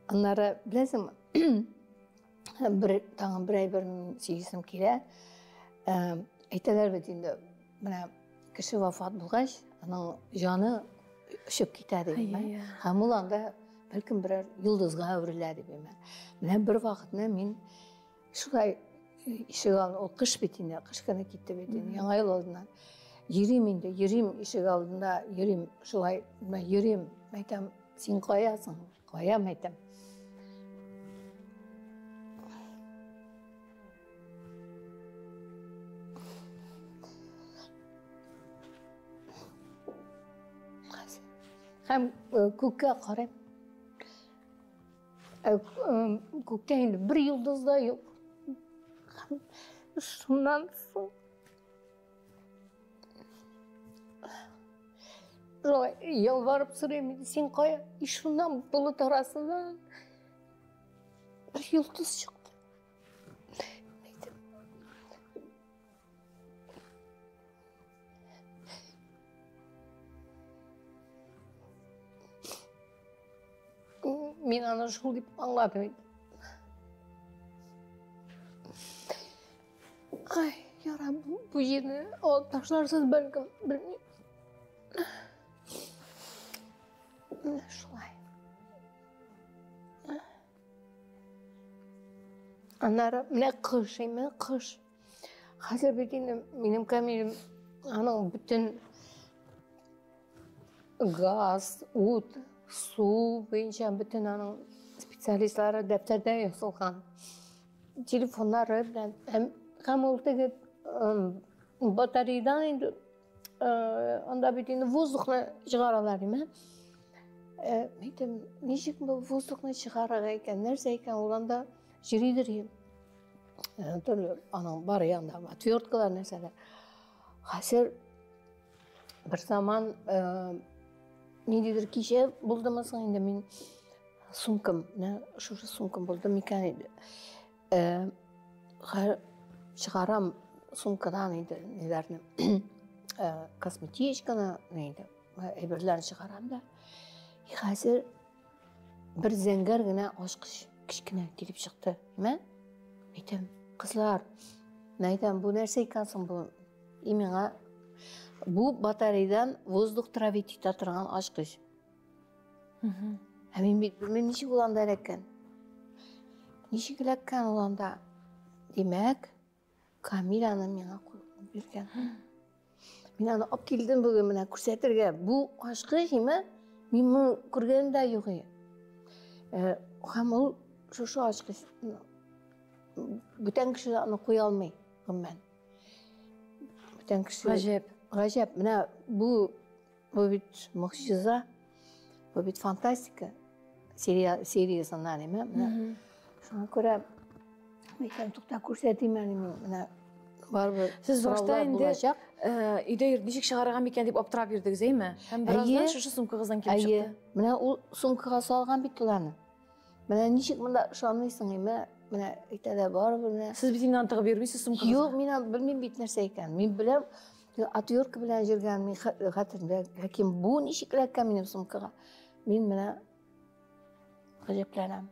Аннары білесің, таңын бір ай бұрын сүйгісім келе, айталар бет енді, мына кіші вафат болғаш, аның жаны үшіп кетеді деймін. Һәм ол анда бәлкім бірер йылдызға әуіріледі деймін. Мына бір вақытына мен шулай ишік алдында, ол қыш бетінде, қыш қана кетті бетінде, яңа ел алдынан. Ерем енді, ерем ишік алдында, ерем шулай, ерем, айтам, сен қоясың, қоям айтам. Һәм көкке қарайм. Көкте енді бір йылдыз да жоқ. Шуннан соң ялварып сұраймын, сен қоя, шуннан бұлыт арасынан бір йылдыз шықты. Мен ана жыл деп аңладым. Ай, яра, бұл жерді алып ташларсыз бәлкім, білмеймін. Шылай. Анары, міне қыш, қыш. Қазір бетінде менің кәмелім, аның бүтін газ, от, су бойынша бүтін аның специалистлары дәптерде ясалған. Телефонлары білән, һәм ол теге батарейдан енді анда бетінде воздухны шығаралар деймін. Мейтім, нешік бұл воздухны шығараға екен, нәрсе екен, оланда жүрейдір ем. Түрлі аның бар янда, отверткалар нәрселер. Қазір бір заман не дедір кеше болдымасың енді мен сумкам, шушы сумкам болды мекен еді. Шығарам сумкадан еді нелеріні, косметичканы, әйбірлерін шығарам да. Қазір бір зәңгер гіне ашқыш кішкіне келіп шықты. Айтам, қызлар, айтам, бұл нәрсе екенсің бұл емеңа. Бұл батарейдан воздух травитита тұрған ашқыш. Мен білмем нешік оланда әреккен. Нешік әләккен оланда. Демәк, камераны меңа қойып берген. Мен аны ап келдім бүгін мына көрсетірге. Бұл ашқыш еме, мен мұны көргенім де жоқ е. Һәм ол шошу ашқыш. Бүтән кіші аны қоя алмай. Бүтән кіші. Ғажап, мына бұл бит мұғжиза, бұл бит фантастика сериясынан еме. Шуңа көре, айтам, тұқта көрсетеймін, мына барбы сұраулар болашақ. Үйде нешік шығараған бекен деп аптырап ердіңіз, ме? Һәм біраздан шушы сумкағыздан келіп шықты. Мына ол сумкаға салған бит оланы. Мына нешік мұнда шамлайсың, еме? Мына айтада барбы. Сіз бітімін антығы бермейсіз сумкағызға? Жоқ, мен білмейм бит нәрсе екен. Мен білем, атверка білән жүрген мен қатырында, әкем бұл нешік ләккен менің сумкаға. Мен мына ғажапланам.